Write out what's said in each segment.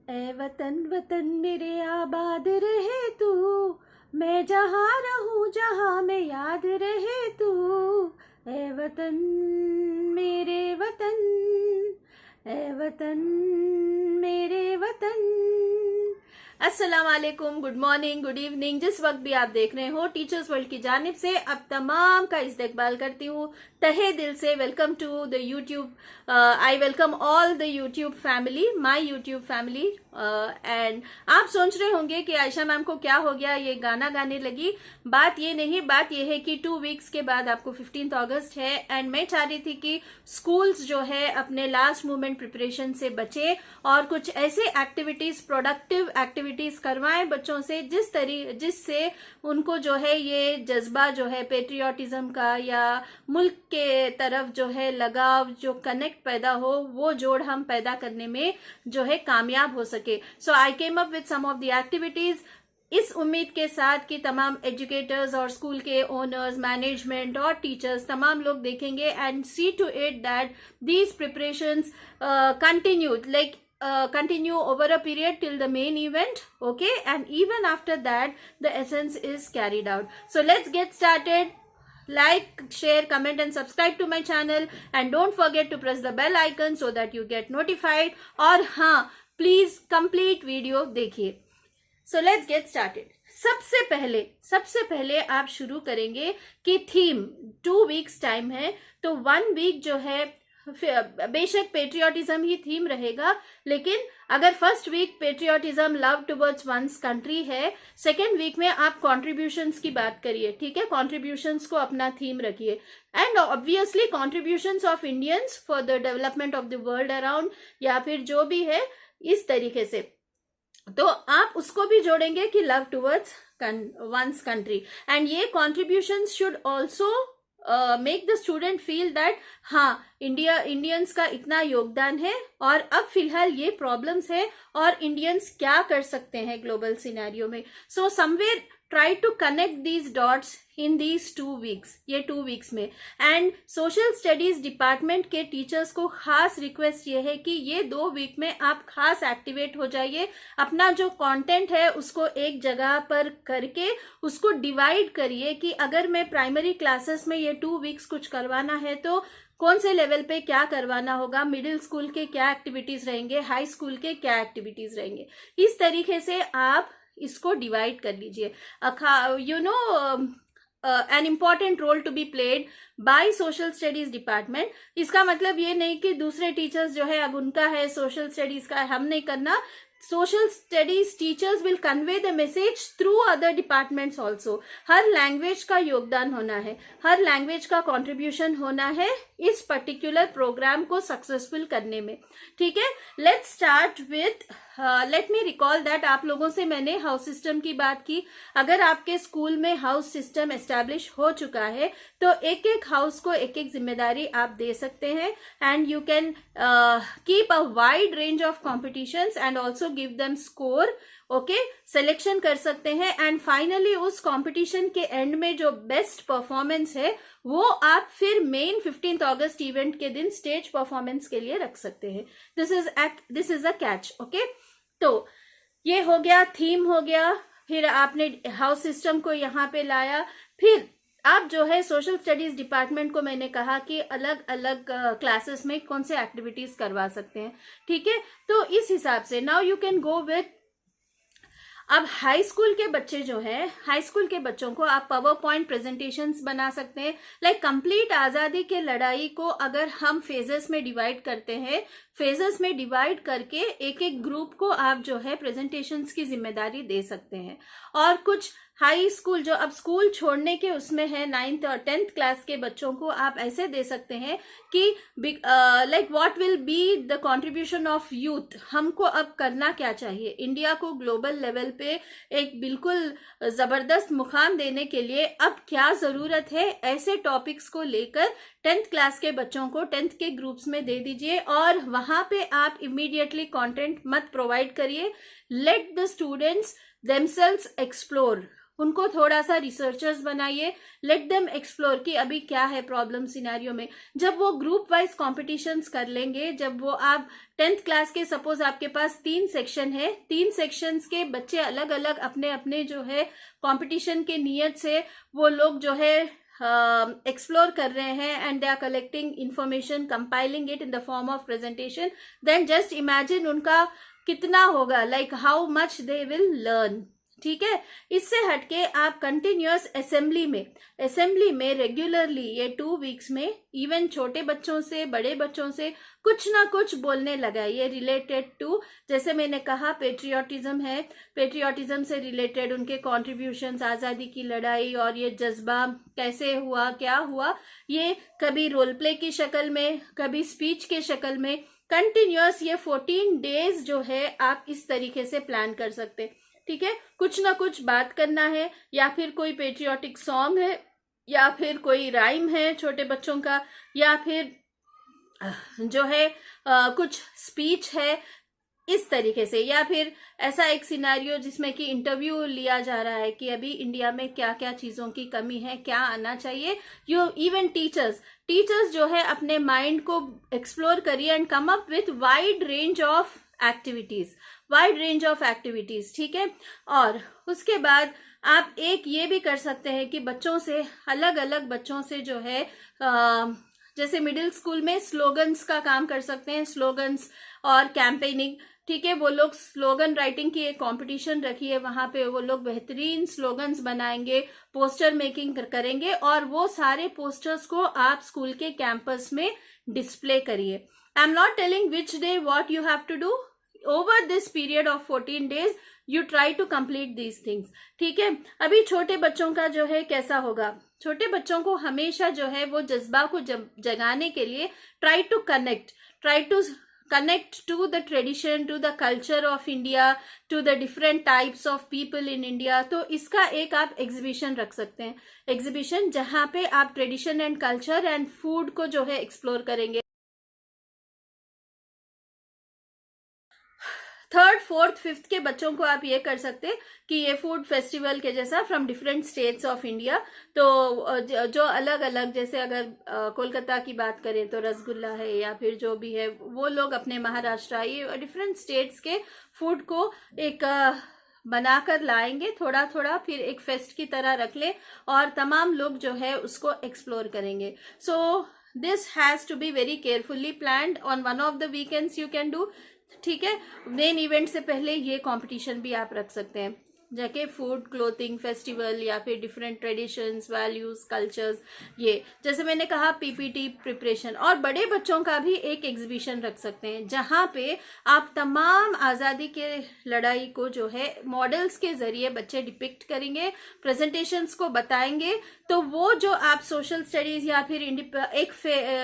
ए वतन वतन मेरे आबाद रहे तू, मैं जहाँ रहूँ जहाँ में याद रहे तू। ए वतन मेरे वतन, ए वतन मेरे वतन। अस्सलाम वालेकुम, गुड मॉर्निंग, गुड इवनिंग, जिस वक्त भी आप देख रहे हो, टीचर्स वर्ल्ड की जानिब से अब तमाम का इस्तकबाल करती हूँ तहे दिल से। Welcome to the YouTube, I welcome all the YouTube family, my YouTube family. And आप सोच रहे होंगे कि आयशा मैम को क्या हो गया, ये गाना गाने लगी। बात ये नहीं, बात ये है कि 2 वीक्स के बाद आपको 15 अगस्त है एंड मैं चाह रही थी कि स्कूल्स जो है अपने लास्ट मोमेंट प्रिपरेशन से बचे और कुछ ऐसे एक्टिविटीज, प्रोडक्टिव एक्टिविटीज करवाएं बच्चों से जिससे उनको जो है ये जज्बा जो है पेट्रियाटिज्म का या मुल्क के तरफ जो है लगाव, जो कनेक्ट पैदा हो, वो जोड़ हम पैदा करने में जो है कामयाब हो सके। So I came up with some of the activities, इस उम्मीद के साथ कि तमाम एजुकेटर्स और स्कूल के ओनर्स, मैनेजमेंट और टीचर्स तमाम लोग देखेंगे and see to it that these preparations continue over a period till the main event, okay, and even after that the essence is carried out. So let's get started. Like, share, comment and subscribe to my channel and don't forget to press the bell icon so that you get notified. और हाँ, please complete video देखिए। So let's get started. सबसे पहले आप शुरू करेंगे कि theme 2 weeks time है, तो 1 वीक जो है बेशक पेट्रियाटिज्म ही थीम रहेगा, लेकिन अगर first week patriotism, love towards one's country है, सेकेंड वीक में आप कॉन्ट्रीब्यूशंस की बात करिए, ठीक है, कॉन्ट्रीब्यूशंस को अपना थीम रखिए and obviously contributions of Indians for the development of the world around, या फिर जो भी है इस तरीके से, तो आप उसको भी जोड़ेंगे कि love towards one's country. And ये contributions should also make the student feel that हाँ, इंडियंस का इतना योगदान है और अब फिलहाल ये प्रॉब्लम्स है और इंडियंस क्या कर सकते हैं ग्लोबल सिनेरियो में। So somewhere try to connect these dots in these 2 weeks, ये 2 वीक्स में। एंड सोशल स्टडीज डिपार्टमेंट के टीचर्स को खास रिक्वेस्ट ये है कि ये 2 वीक में आप खास एक्टिवेट हो जाइए, अपना जो कंटेंट है उसको एक जगह पर करके उसको डिवाइड करिए कि अगर मैं प्राइमरी क्लासेस में ये 2 वीक्स कुछ करवाना है तो कौन से लेवल पे क्या करवाना होगा, मिडिल स्कूल के क्या एक्टिविटीज रहेंगे, हाई स्कूल के क्या एक्टिविटीज रहेंगे। इस तरीके से आप इसको डिवाइड कर लीजिए। An important role to be played by social studies department. इसका मतलब ये नहीं कि दूसरे टीचर्स जो है अब उनका है सोशल स्टडीज का, हम नहीं करना। Social studies teachers will convey the message through other departments also. Her language का योगदान होना है, हर लैंग्वेज का कॉन्ट्रीब्यूशन होना है इस पर्टिकुलर प्रोग्राम को सक्सेसफुल करने में, ठीक है। Let's start with, let me recall that आप लोगों से मैंने हाउस सिस्टम की बात की। अगर आपके स्कूल में हाउस सिस्टम एस्टैब्लिश हो चुका है तो एक एक हाउस को एक एक जिम्मेदारी आप दे सकते हैं and you can keep a wide range of competitions and also give them score, okay, selection कर सकते हैं एंड फाइनली उस कंपटीशन के एंड में जो बेस्ट परफॉर्मेंस है वो आप फिर मेन 15 अगस्त इवेंट के दिन स्टेज परफॉर्मेंस के लिए रख सकते हैं। This is a catch, okay. तो ये हो गया, थीम हो गया, फिर आपने हाउस सिस्टम को यहाँ पे लाया, फिर आप जो है सोशल स्टडीज डिपार्टमेंट को मैंने कहा कि अलग अलग क्लासेस में कौन से एक्टिविटीज करवा सकते हैं, ठीक है। तो इस हिसाब से now you can go with, अब हाई स्कूल के बच्चे जो है, हाई स्कूल के बच्चों को आप पावर पॉइंट प्रेजेंटेशंस बना सकते हैं। लाइक कंप्लीट आजादी के लड़ाई को अगर हम फेजेस में डिवाइड करते हैं, फेजेस में डिवाइड करके एक एक ग्रुप को आप जो है प्रेजेंटेशंस की जिम्मेदारी दे सकते हैं। और कुछ हाई स्कूल जो अब स्कूल छोड़ने के उसमें है, 9th और 10th क्लास के बच्चों को आप ऐसे दे सकते हैं कि like what will be the contribution of youth, हमको अब करना क्या चाहिए, इंडिया को ग्लोबल लेवल पे एक बिल्कुल जबरदस्त मुकाम देने के लिए अब क्या जरूरत है, ऐसे टॉपिक्स को लेकर 10th क्लास के बच्चों को 10th के ग्रुप्स में दे दीजिए और वहां पे आप इमीडिएटली कंटेंट मत प्रोवाइड करिए। Let the students themselves explore, उनको थोड़ा सा रिसर्चर्स बनाइए, लेट देम एक्सप्लोर कि अभी क्या है प्रॉब्लम सिनेरियो में। जब वो ग्रुप वाइज कॉम्पिटिशन्स कर लेंगे, जब वो आप 10th क्लास के सपोज आपके पास 3 सेक्शन है, 3 सेक्शंस के बच्चे अलग अलग अपने अपने जो है कंपटीशन के नियत से वो लोग जो है एक्सप्लोर कर रहे हैं and they are collecting information, compiling it in the form of presentation, then just imagine उनका कितना होगा, like how much they will learn. ठीक है, इससे हटके आप कंटिन्यूअस असेंबली में रेगुलरली ये 2 वीक्स में इवन छोटे बच्चों से बड़े बच्चों से कुछ ना कुछ बोलने लगाइए रिलेटेड टू, जैसे मैंने कहा पेट्रियोटिज्म है, पेट्रियोटिज्म से रिलेटेड उनके कॉन्ट्रीब्यूशंस, आज़ादी की लड़ाई और ये जज्बा कैसे हुआ, क्या हुआ, ये कभी रोल प्ले की शक्ल में, कभी स्पीच के शक्ल में, कंटिन्यूअस ये 14 डेज जो है आप इस तरीके से प्लान कर सकते हैं। ठीक है, कुछ ना कुछ बात करना है, या फिर कोई पेट्रियोटिक सॉन्ग है, या फिर कोई राइम है छोटे बच्चों का, या फिर जो है कुछ स्पीच है इस तरीके से, या फिर ऐसा एक सिनेरियो जिसमें कि इंटरव्यू लिया जा रहा है कि अभी इंडिया में क्या क्या चीजों की कमी है, क्या आना चाहिए। यू इवन टीचर्स जो है अपने माइंड को एक्सप्लोर करिए and come up with wide range of activities. ठीक है, और उसके बाद आप एक ये भी कर सकते हैं कि बच्चों से, अलग अलग बच्चों से जो है जैसे मिडिल स्कूल में स्लोगन्स का काम कर सकते हैं, स्लोगन्स और कैंपेनिंग। ठीक है, वो लोग स्लोगन राइटिंग की एक कंपटीशन रखिए, वहां पे वो लोग बेहतरीन स्लोगन्स बनाएंगे, पोस्टर मेकिंग करेंगे और वो सारे पोस्टर्स को आप स्कूल के कैंपस में डिस्प्ले करिए। I am not telling which day what you have to do, over this period of 14 days you try to complete these things. ठीक है, अभी छोटे बच्चों का जो है कैसा होगा, छोटे बच्चों को हमेशा जो है वो जज्बा को जगाने के लिए try to connect to the tradition, to the culture of India, to the different types of people in India। तो इसका एक आप एग्जीबिशन रख सकते हैं, एग्जीबिशन जहां पे आप tradition and culture and food को जो है एक्सप्लोर करेंगे। 3rd, 4th, 5th के बच्चों को आप ये कर सकते हैं कि ये फूड फेस्टिवल के जैसा from different states of India, तो जो अलग अलग, जैसे अगर कोलकाता की बात करें तो रसगुल्ला है, या फिर जो भी है वो लोग अपने महाराष्ट्र, ये डिफरेंट स्टेट्स के फूड को एक बनाकर लाएंगे थोड़ा थोड़ा, फिर एक फेस्ट की तरह रख ले और तमाम लोग जो है उसको एक्सप्लोर करेंगे। So this has to be very carefully planned on one of the weekends you can do. ठीक है, मेन इवेंट से पहले ये कंपटीशन भी आप रख सकते हैं, जाके फूड, क्लोथिंग फेस्टिवल, या फिर डिफरेंट ट्रेडिशंस, वैल्यूज, कल्चर्स, ये जैसे मैंने कहा पीपीटी प्रिपरेशन। और बड़े बच्चों का भी एक एग्जीबिशन रख सकते हैं जहां पे आप तमाम आज़ादी के लड़ाई को जो है मॉडल्स के जरिए बच्चे डिपिक्ट करेंगे, प्रेजेंटेशंस को बताएंगे। तो वो जो आप सोशल स्टडीज या फिर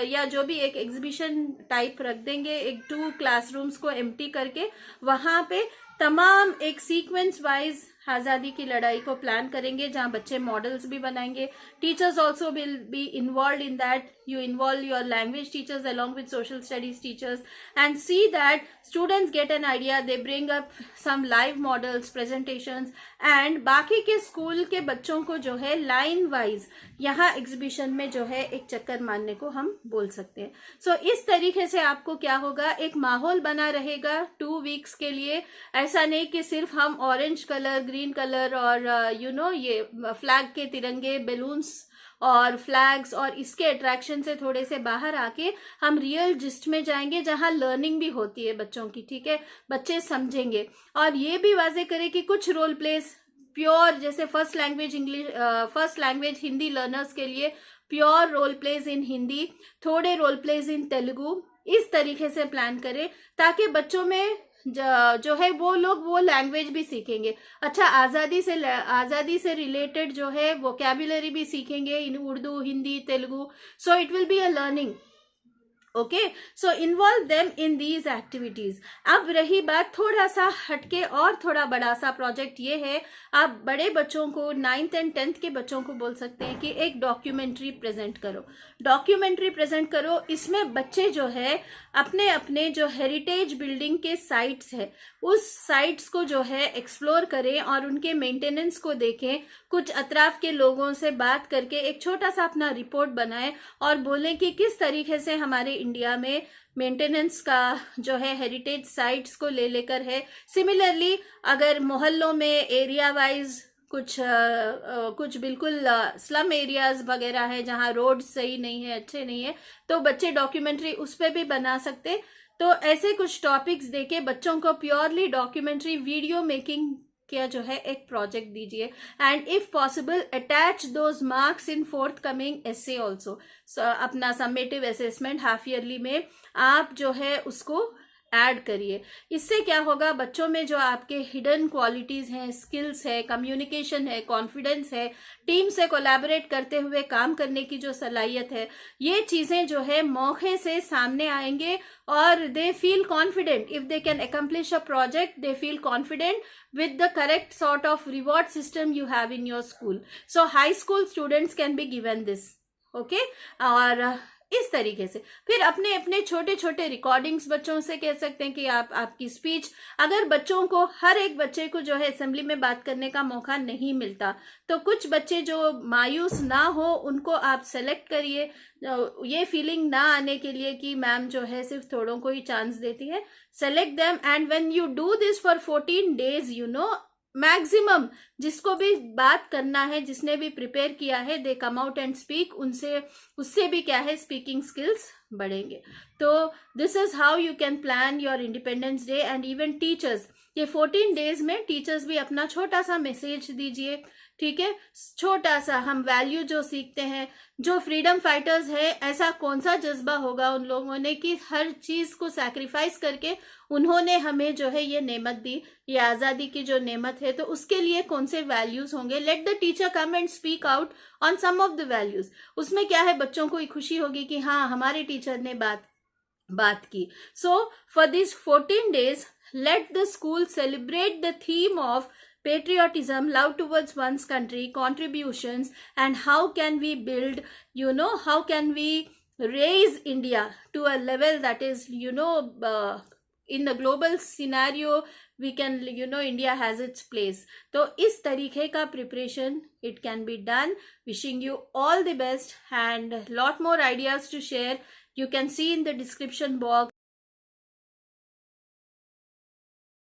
या जो भी एक एग्जीबिशन टाइप रख देंगे, एक 2 क्लासरूम्स को एम्प्टी करके, वहां पे तमाम एक सीक्वेंस वाइज आज़ादी की लड़ाई को प्लान करेंगे, जहां बच्चे मॉडल्स भी बनाएंगे। Teachers also will be involve in that, you involve your language teachers along with social studies teachers and see that students get an idea, they bring up some live models, presentations, and बाकी के school के बच्चों को जो है line wise यहाँ exhibition में जो है एक चक्कर मारने को हम बोल सकते हैं। सो इस तरीके से आपको क्या होगा, एक माहौल बना रहेगा 2 वीक्स के लिए। ऐसा नहीं कि सिर्फ हम ऑरेंज कलर, ग्रीन कलर और ये फ्लैग के तिरंगे, बैलून्स और फ्लैग्स और इसके अट्रैक्शन से थोड़े से बाहर आके हम रियल जिस्ट में जाएंगे, जहां लर्निंग भी होती है बच्चों की। ठीक है, बच्चे समझेंगे। और ये भी वाजे करें कि कुछ रोल प्लेस प्योर, जैसे फर्स्ट लैंग्वेज हिंदी लर्नर्स के लिए pure role plays in Hindi, थोड़े रोल प्लेज इन तेलुगु, इस तरीके से प्लान करें ताकि बच्चों में जो है वो लोग वो लैंग्वेज भी सीखेंगे। अच्छा, आज़ादी से रिलेटेड जो है वोकैबुलरी भी सीखेंगे in Urdu, Hindi, Telugu. So it will be a learning. Okay, so involve them in these activities. अब रही बात थोड़ा सा हटके और थोड़ा बड़ा सा प्रोजेक्ट, ये है आप बड़े बच्चों को 9th एंड 10th के बच्चों को बोल सकते हैं कि एक डॉक्यूमेंट्री प्रेजेंट करो। डॉक्यूमेंट्री प्रेजेंट करो, इसमें बच्चे जो है अपने अपने जो हेरिटेज बिल्डिंग के साइट्स है उस साइट्स को जो है एक्सप्लोर करें और उनके मेंटेनेंस को देखें, कुछ अतराफ के लोगों से बात करके एक छोटा सा अपना रिपोर्ट बनाएं और बोलें कि किस तरीके से हमारे इंडिया में मेंटेनेंस का जो है हेरिटेज साइट्स को ले लेकर है। सिमिलरली अगर मोहल्लों में एरिया वाइज कुछ बिल्कुल स्लम एरियाज वगैरह है जहां रोड सही नहीं है, अच्छे नहीं है, तो बच्चे डॉक्यूमेंट्री उस पर भी बना सकते। तो ऐसे कुछ टॉपिक्स देके बच्चों को प्योरली डॉक्यूमेंट्री वीडियो मेकिंग क्या जो है एक प्रोजेक्ट दीजिए, and if possible attach those marks in fourth coming essay also. अपना समेटिव असेसमेंट हाफ ईयरली में आप जो है उसको ऐड करिए। इससे क्या होगा, बच्चों में जो आपके हिडन क्वालिटीज हैं, स्किल्स है, कम्युनिकेशन है, कॉन्फिडेंस है, टीम से कोलैबोरेट करते हुए काम करने की जो सलाहियत है, ये चीजें जो है मौके से सामने आएंगे और they feel confident. If they can accomplish a project they feel confident with the correct sort of reward system you have in your school. So high school students can be given this, okay? और इस तरीके से फिर अपने अपने छोटे छोटे recordings बच्चों से कह सकते हैं कि आपकी स्पीच, अगर बच्चों को हर एक बच्चे को जो है असेंबली में बात करने का मौका नहीं मिलता तो कुछ बच्चे जो मायूस ना हो उनको आप सेलेक्ट करिए, ये फीलिंग ना आने के लिए कि मैम जो है सिर्फ थोड़ों को ही चांस देती है। Select them and when you do this for 14 days, you know maximum जिसको भी बात करना है, जिसने भी प्रिपेयर किया है, दे कम आउट एंड स्पीक, उससे भी क्या है स्पीकिंग स्किल्स बढ़ेंगे। तो this is how you can plan your independence day. And even teachers, ये 14 days में टीचर्स भी अपना छोटा सा मैसेज दीजिए, ठीक है? छोटा सा हम वैल्यू जो सीखते हैं, जो फ्रीडम फाइटर्स है, ऐसा कौन सा जज्बा होगा उन लोगों ने कि हर चीज को सैक्रिफाइस करके उन्होंने हमें जो है ये नेमत दी, ये आजादी की जो नेमत है, तो उसके लिए कौन से वैल्यूज होंगे। Let the teacher come and speak out on some of the values. उसमें क्या है, बच्चों को खुशी होगी कि हाँ हमारे टीचर ने बात की। So for this 14 days let the school celebrate the theme of patriotism, love towards one's country, contributions, and how can we build, how can we raise India to a level that is, in the global scenario we can, India has its place. तो इस तरीके का preparation it can be done. Wishing you all the best and lot more ideas to share. You can see in the description box